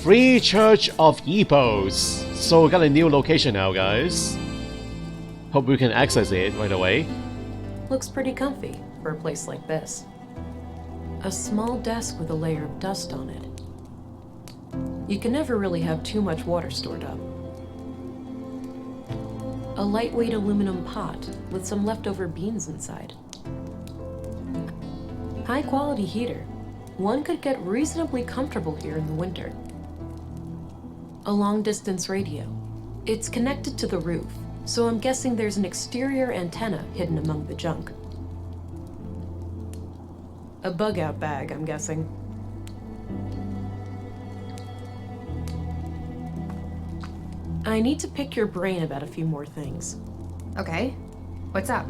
Free Church of Epos. So we got a new location now, guys. Hope we can access it right away. Looks pretty comfy for a place like this. A small desk with a layer of dust on it. You can never really have too much water stored up. A lightweight aluminum pot with some leftover beans inside. High quality heater. One could get reasonably comfortable here in the winter. A long distance radio. It's connected to the roof, so I'm guessing there's an exterior antenna hidden among the junk. A bug out bag, I'm guessing. I need to pick your brain about a few more things. Okay. What's up?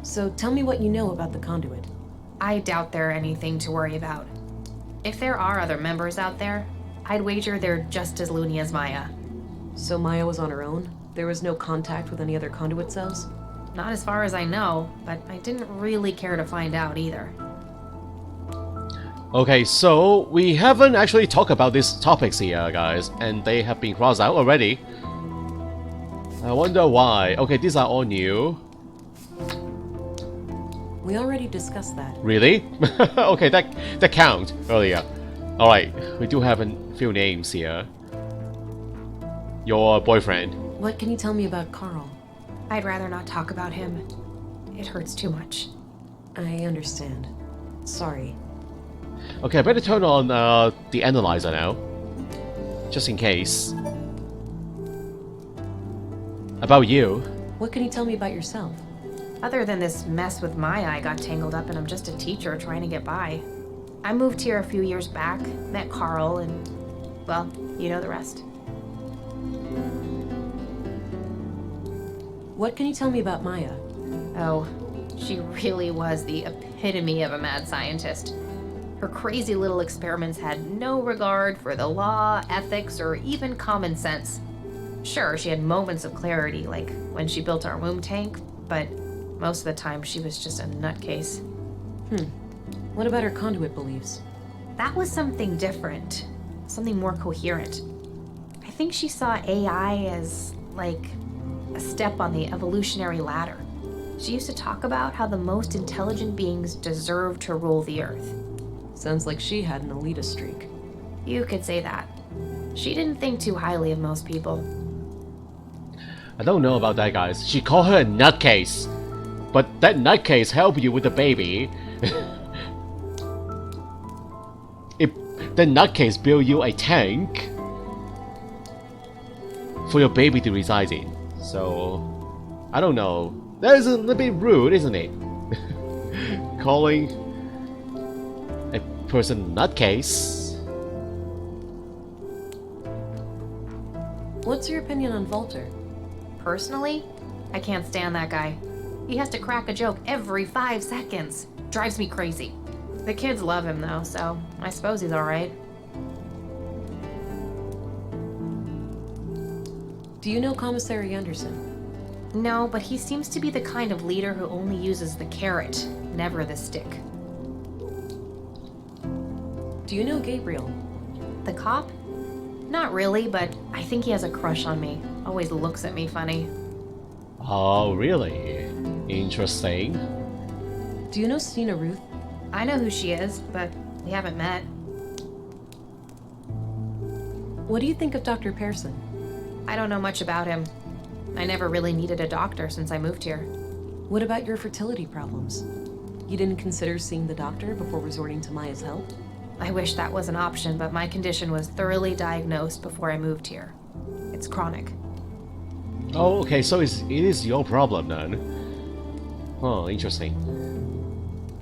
So tell me what you know about the conduit. I doubt there are anything to worry about. If there are other members out there, I'd wager they're just as loony as Maya. So Maya was on her own? There was no contact with any other conduit cells? Not as far as I know, but I didn't really care to find out either. Okay, so we haven't actually talked about these topics here, guys, and they have been crossed out already. I wonder why. Okay, these are all new. We already discussed that. Really? Okay, that count earlier. Alright, we do have a few names here. Your boyfriend. What can you tell me about Carl? I'd rather not talk about him. It hurts too much. I understand. Sorry. Okay, I better turn on the analyzer now. Just in case. About you. What can you tell me about yourself? Other than this mess with Maya I got tangled up in, I'm just a teacher trying to get by. I moved here a few years back, met Carl, and, well, you know the rest. What can you tell me about Maya? Oh, she really was the epitome of a mad scientist. Her crazy little experiments had no regard for the law, ethics, or even common sense. Sure, she had moments of clarity, like when she built our womb tank, but most of the time she was just a nutcase. What about her conduit beliefs? That was something different, something more coherent. I think she saw AI as, like, a step on the evolutionary ladder. She used to talk about how the most intelligent beings deserve to rule the earth. Sounds like she had an elitist streak. You could say that. She didn't think too highly of most people. I don't know about that, guys. She called her a nutcase. But that nutcase helped you with the baby. The nutcase built you a tank for your baby to reside in. So, I don't know. That is a little bit rude, isn't it? Calling a person nutcase. What's your opinion on Volter? Personally, I can't stand that guy. He has to crack a joke every 5 seconds. Drives me crazy. The kids love him though, so I suppose he's alright. Do you know Commissary Anderson? No, but he seems to be the kind of leader who only uses the carrot, never the stick. Do you know Gabriel? The cop? Not really, but I think he has a crush on me. Always looks at me funny. Oh, really? Interesting. Do you know Stina Ruth? I know who she is, but we haven't met. What do you think of Dr. Pearson? I don't know much about him. I never really needed a doctor since I moved here. What about your fertility problems? You didn't consider seeing the doctor before resorting to Maya's help? I wish that was an option, but my condition was thoroughly diagnosed before I moved here. It's chronic. Oh, okay, so it is your problem then. Oh, interesting.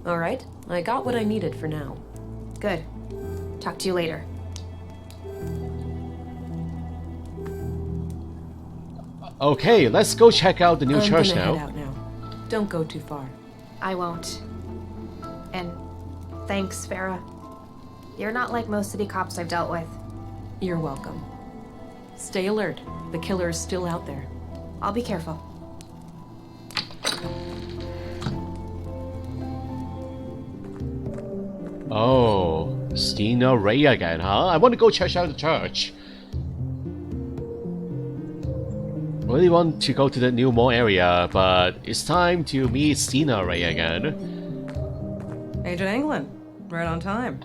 Alright, I got what I needed for now. Good. Talk to you later. Okay, let's go check out the new I'm church gonna now. head out now. Don't go too far. I won't. And thanks, Farah. You're not like most city cops I've dealt with. You're welcome. Stay alert. The killer is still out there. I'll be careful. Oh. Stina Ray again, huh? I want to go check out the church. I really want to go to the new mall area, but it's time to meet Stina Ray again. Agent England, right on time.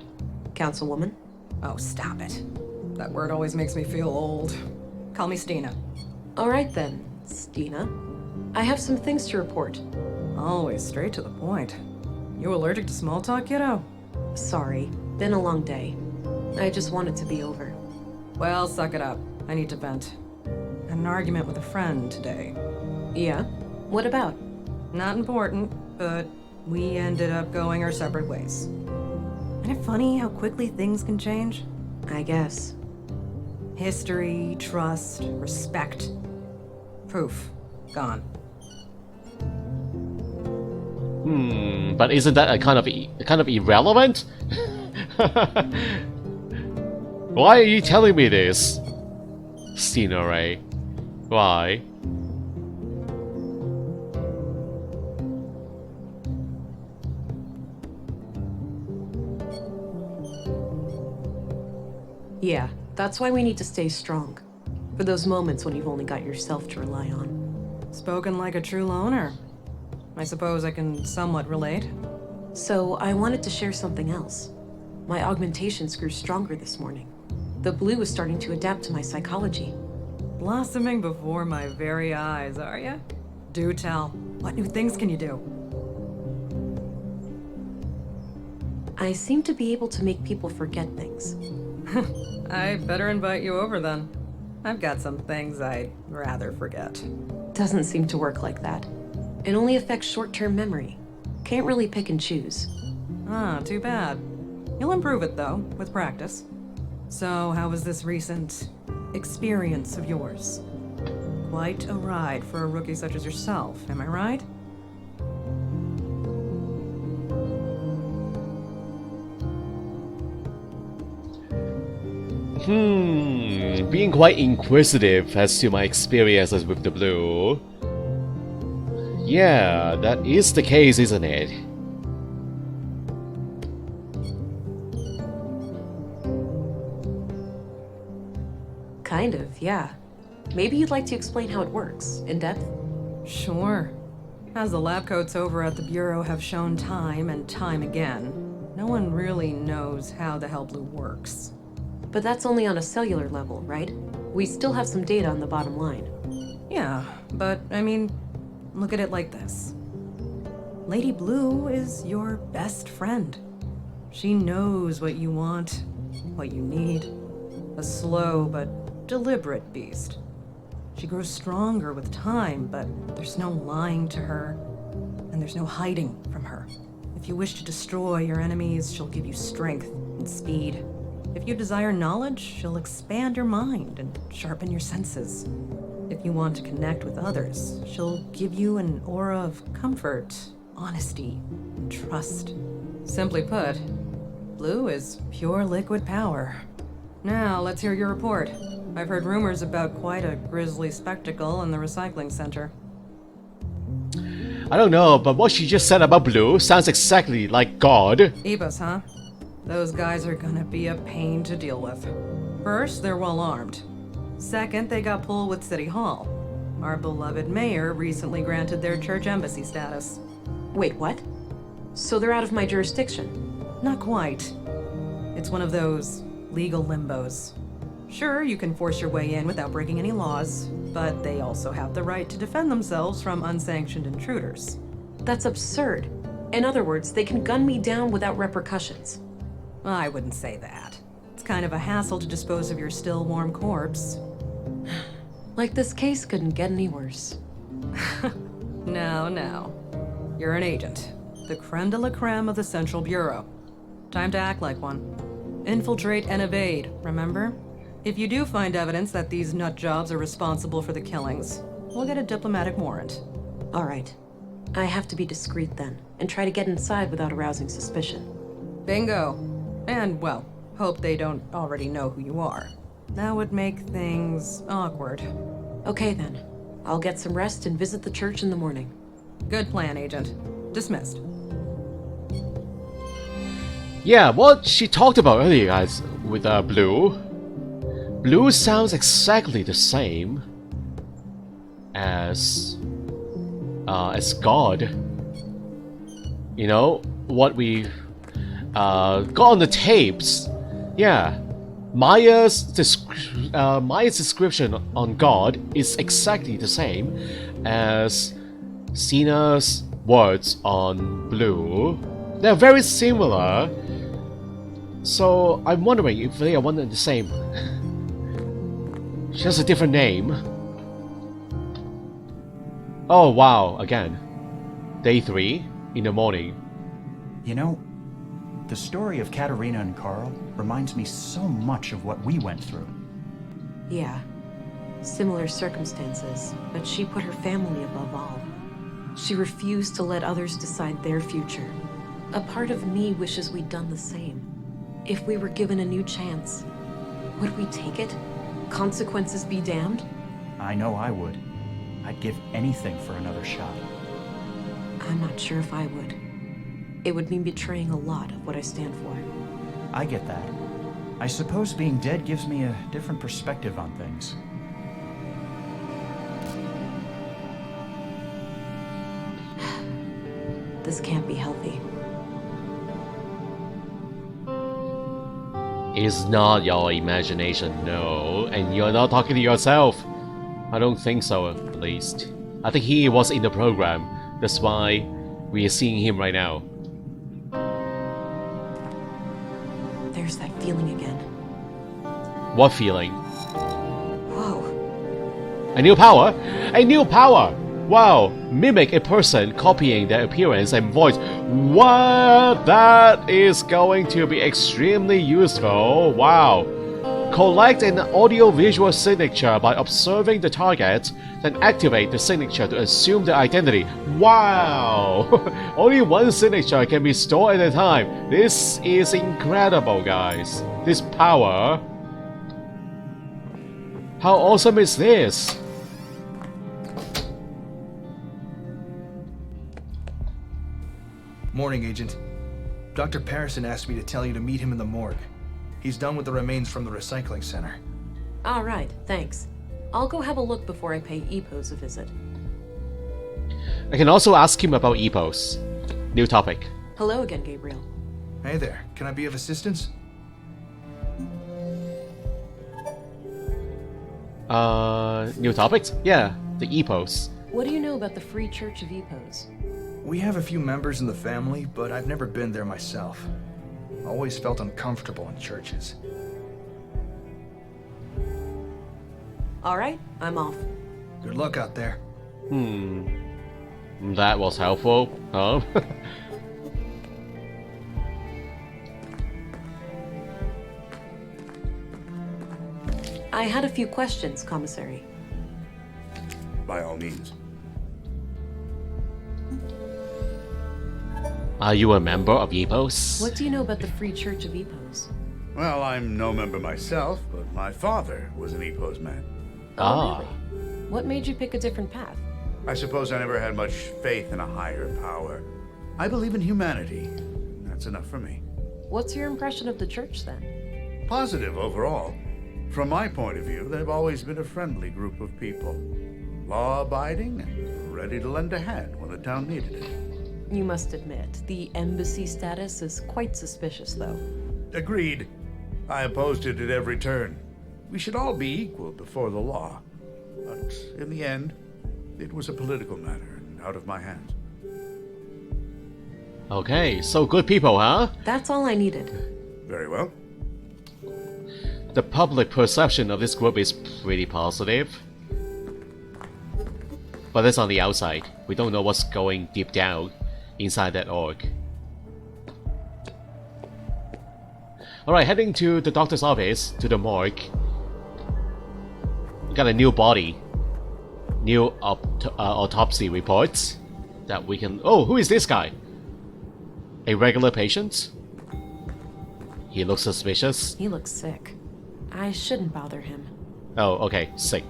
Councilwoman? Oh, stop it. That word always makes me feel old. Call me Stina. All right then, Stina. I have some things to report. Always straight to the point. You allergic to small talk, kiddo? Sorry, been a long day. I just want it to be over. Well, suck it up. I need to vent. Had an argument with a friend today. Yeah? What about? Not important, but we ended up going our separate ways. Isn't it funny how quickly things can change? I guess. History, trust, respect. Poof. Gone. But isn't that a kind of irrelevant? Why are you telling me this, Stina Ray? Why? Yeah, that's why we need to stay strong. For those moments when you've only got yourself to rely on. Spoken like a true loner. I suppose I can somewhat relate. So, I wanted to share something else. My augmentations grew stronger this morning. The blue is starting to adapt to my psychology. Blossoming before my very eyes, are ya? Do tell. What new things can you do? I seem to be able to make people forget things. I better invite you over then. I've got some things I'd rather forget. Doesn't seem to work like that. It only affects short-term memory. Can't really pick and choose. Ah, too bad. You'll improve it though, with practice. So, how was this recent experience of yours? Quite a ride for a rookie such as yourself, am I right? Being quite inquisitive as to my experiences with the blue. Yeah, that is the case, isn't it? Kind of, yeah. Maybe you'd like to explain how it works, in depth? Sure. As the lab coats over at the Bureau have shown time and time again, no one really knows how the hell blue works. But that's only on a cellular level, right? We still have some data on the bottom line. Yeah, but I mean, look at it like this. Lady Blue is your best friend. She knows what you want, what you need. A slow but deliberate beast. She grows stronger with time, but there's no lying to her, and there's no hiding from her. If you wish to destroy your enemies, she'll give you strength and speed. If you desire knowledge, she'll expand your mind and sharpen your senses. If you want to connect with others, she'll give you an aura of comfort, honesty, and trust. Simply put, Blue is pure liquid power. Now, let's hear your report. I've heard rumors about quite a grisly spectacle in the recycling center. I don't know, but what she just said about Blue sounds exactly like God. Ebus, huh? Those guys are gonna be a pain to deal with. First, they're well armed. Second, they got pulled with City Hall. Our beloved mayor recently granted their church embassy status. Wait, what? So they're out of my jurisdiction? Not quite. It's one of those legal limbos. Sure, you can force your way in without breaking any laws, but they also have the right to defend themselves from unsanctioned intruders. That's absurd. In other words, they can gun me down without repercussions. I wouldn't say that. It's kind of a hassle to dispose of your still warm corpse. Like this case couldn't get any worse. No. You're an agent. The creme de la creme of the Central Bureau. Time to act like one. Infiltrate and evade, remember? If you do find evidence that these nut jobs are responsible for the killings, we'll get a diplomatic warrant. All right. I have to be discreet then, and try to get inside without arousing suspicion. Bingo. And, well, hope they don't already know who you are. That would make things awkward. Okay then. I'll get some rest and visit the church in the morning. Good plan, Agent. Dismissed. Yeah, what she talked about earlier, guys, with Blue. Blue sounds exactly the same as God. You know what we got on the tapes. Yeah, Maya's description on God is exactly the same as Sina's words on Blue. They're very similar. So I'm wondering if they are one and the same. She has a different name. Oh wow, again. Day 3 in the morning. You know, the story of Katerina and Carl reminds me so much of what we went through. Yeah, similar circumstances, but she put her family above all. She refused to let others decide their future. A part of me wishes we'd done the same. If we were given a new chance, would we take it? Consequences be damned? I know I would. I'd give anything for another shot. I'm not sure if I would. It would mean betraying a lot of what I stand for. I get that. I suppose being dead gives me a different perspective on things. This can't be healthy. It's not your imagination, no. And you're not talking to yourself. I don't think so, at least. I think he was in the program. That's why we are seeing him right now. There's that feeling again. What feeling? Whoa. A new power? A new power! Wow! Mimic a person copying their appearance and voice. What? That is going to be extremely useful. Wow! Collect an audio-visual signature by observing the target, then activate the signature to assume the identity. Wow! Only one signature can be stored at a time. This is incredible, guys. This power. How awesome is this? Morning, Agent. Dr. Patterson asked me to tell you to meet him in the morgue. He's done with the remains from the recycling center. All right, thanks. I'll go have a look before I pay Epos a visit. I can also ask him about Epos. New topic. Hello again, Gabriel. Hey there, can I be of assistance? New topics? Yeah, the Epos. What do you know about the Free Church of Epos? We have a few members in the family, but I've never been there myself. Always felt uncomfortable in churches. All right, I'm off. Good luck out there. That was helpful, huh? I had a few questions, Commissary. By all means. Are you a member of Epos? What do you know about the Free Church of Epos? Well, I'm no member myself, but my father was an Epos man. Ah. Really? What made you pick a different path? I suppose I never had much faith in a higher power. I believe in humanity. That's enough for me. What's your impression of the church, then? Positive overall. From my point of view, they've always been a friendly group of people. Law-abiding and ready to lend a hand when the town needed it. You must admit, the embassy status is quite suspicious, though. Agreed. I opposed it at every turn. We should all be equal before the law. But in the end, it was a political matter and out of my hands. Okay, so good people, huh? That's all I needed. Very well. The public perception of this group is pretty positive. But that's on the outside. We don't know what's going deep down inside that org. Alright, heading to the doctor's office, to the morgue. We got a new body. New autopsy reports that we can... Oh, who is this guy? A regular patient? He looks suspicious. He looks sick. I shouldn't bother him. Oh, okay, sick.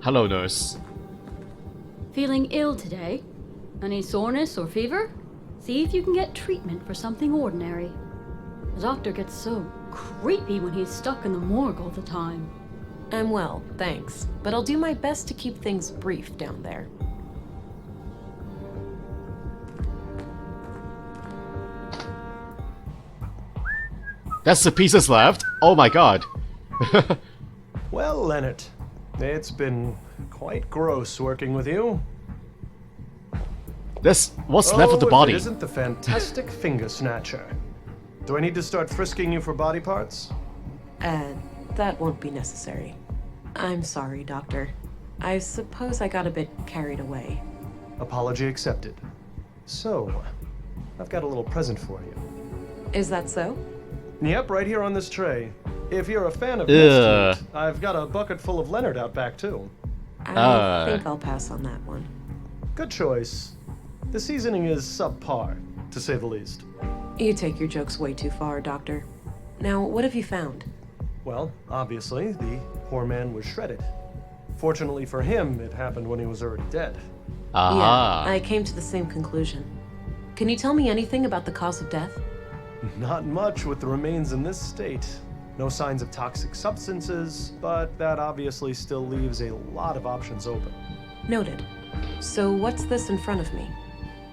Hello, nurse. Feeling ill today? Any soreness or fever? See if you can get treatment for something ordinary. The doctor gets so creepy when he's stuck in the morgue all the time. I'm well, thanks. But I'll do my best to keep things brief down there. That's the pieces left? Oh my god. Well, Leonard, it's been quite gross working with you. That's what's left of the if body. It isn't the fantastic finger snatcher. Do I need to start frisking you for body parts? That won't be necessary. I'm sorry, Doctor. I suppose I got a bit carried away. Apology accepted. So, I've got a little present for you. Is that so? Yep, right here on this tray. If you're a fan of Ugh. Misty, I've got a bucket full of Leonard out back too. I think I'll pass on that one. Good choice. The seasoning is subpar, to say the least. You take your jokes way too far, Doctor. Now, what have you found? Well, obviously, the poor man was shredded. Fortunately for him, it happened when he was already dead. Aha. Yeah, I came to the same conclusion. Can you tell me anything about the cause of death? Not much with the remains in this state. No signs of toxic substances, but that obviously still leaves a lot of options open. Noted. So what's this in front of me?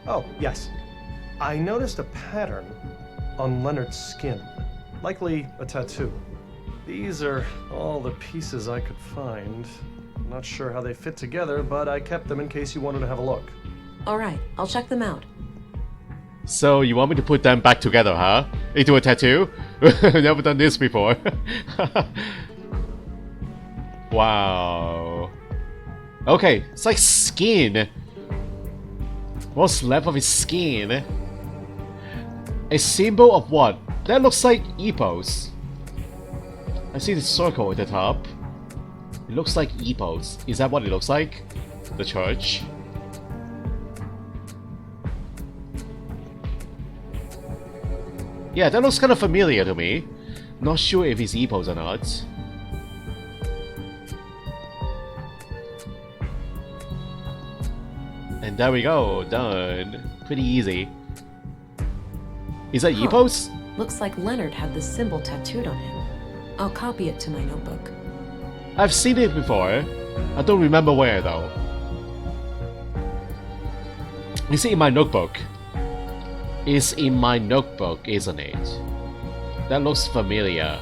Oh, yes. I noticed a pattern on Leonard's skin. Likely a tattoo. These are all the pieces I could find. Not sure how they fit together, but I kept them in case you wanted to have a look. Alright, I'll check them out. So you want me to put them back together, huh? Into a tattoo? Never done this before. Wow. Okay, it's like skin. What's left of his skin? A symbol of what? That looks like Epos. I see the circle at the top. It looks like Epos. Is that what it looks like? The church? Yeah, that looks kind of familiar to me. Not sure if it's Epos or not. And there we go, done. Pretty easy. Is that Epos? Looks like Leonard had this symbol tattooed on him. I'll copy it to my notebook. I've seen it before. I don't remember where though. Is it in my notebook? It's in my notebook, isn't it? That looks familiar.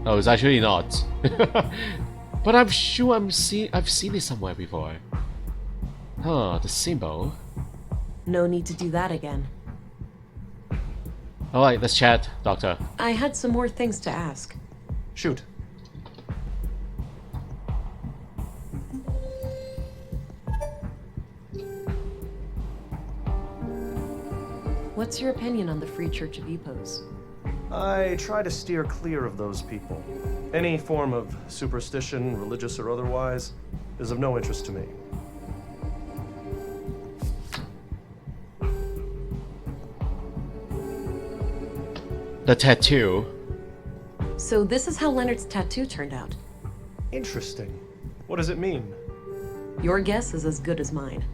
Oh, it's actually not. But I'm sure I've seen it somewhere before. Huh, the symbol. No need to do that again. Alright, let's chat, Doctor. I had some more things to ask. Shoot. What's your opinion on the Free Church of Epos? I try to steer clear of those people. Any form of superstition, religious or otherwise, is of no interest to me. The tattoo. So this is how Leonard's tattoo turned out. Interesting. What does it mean? Your guess is as good as mine.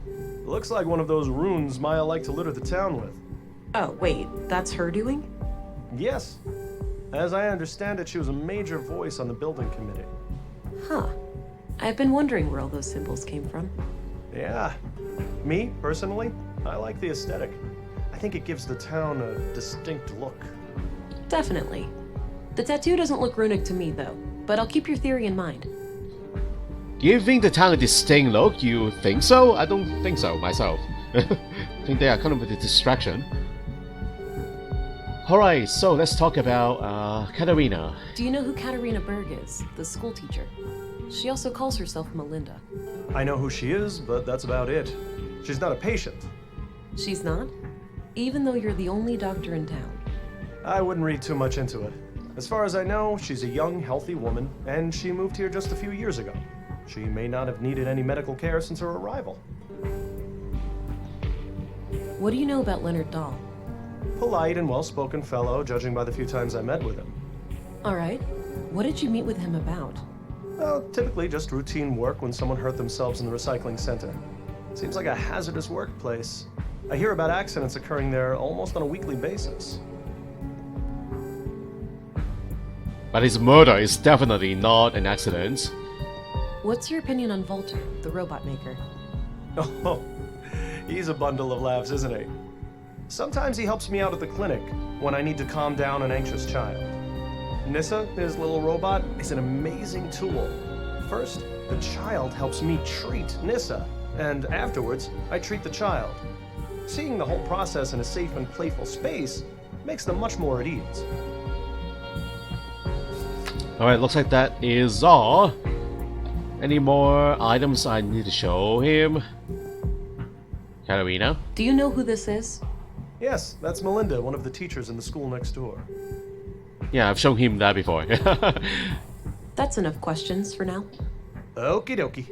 Looks like one of those runes Maya liked to litter the town with. Oh, wait, that's her doing? Yes. As I understand it, she was a major voice on the building committee. Huh. I've been wondering where all those symbols came from. Yeah. Me, personally, I like the aesthetic. I think it gives the town a distinct look. Definitely. The tattoo doesn't look runic to me, though, but I'll keep your theory in mind. Giving the town a distinct look, you think so? I don't think so, myself. I think they are kind of a distraction. Alright, so let's talk about Katarina. Do you know who Katarina Berg is, the school teacher? She also calls herself Melinda. I know who she is, but that's about it. She's not a patient. She's not? Even though you're the only doctor in town. I wouldn't read too much into it. As far as I know, she's a young, healthy woman, and she moved here just a few years ago. She may not have needed any medical care since her arrival. What do you know about Leonard Dahl? Polite and well-spoken fellow, judging by the few times I met with him. Alright. What did you meet with him about? Well, typically just routine work when someone hurt themselves in the recycling center. Seems like a hazardous workplace. I hear about accidents occurring there almost on a weekly basis. But his murder is definitely not an accident. What's your opinion on Volter, the robot maker? Oh, he's a bundle of laughs, isn't he? Sometimes he helps me out at the clinic when I need to calm down an anxious child. Nissa, his little robot, is an amazing tool. First, the child helps me treat Nissa, and afterwards, I treat the child. Seeing the whole process in a safe and playful space makes them much more at ease. Alright, looks like that is all. Any more items I need to show him? Katarina? Do you know who this is? Yes, that's Melinda, one of the teachers in the school next door. Yeah, I've shown him that before. That's enough questions for now. Okie dokie.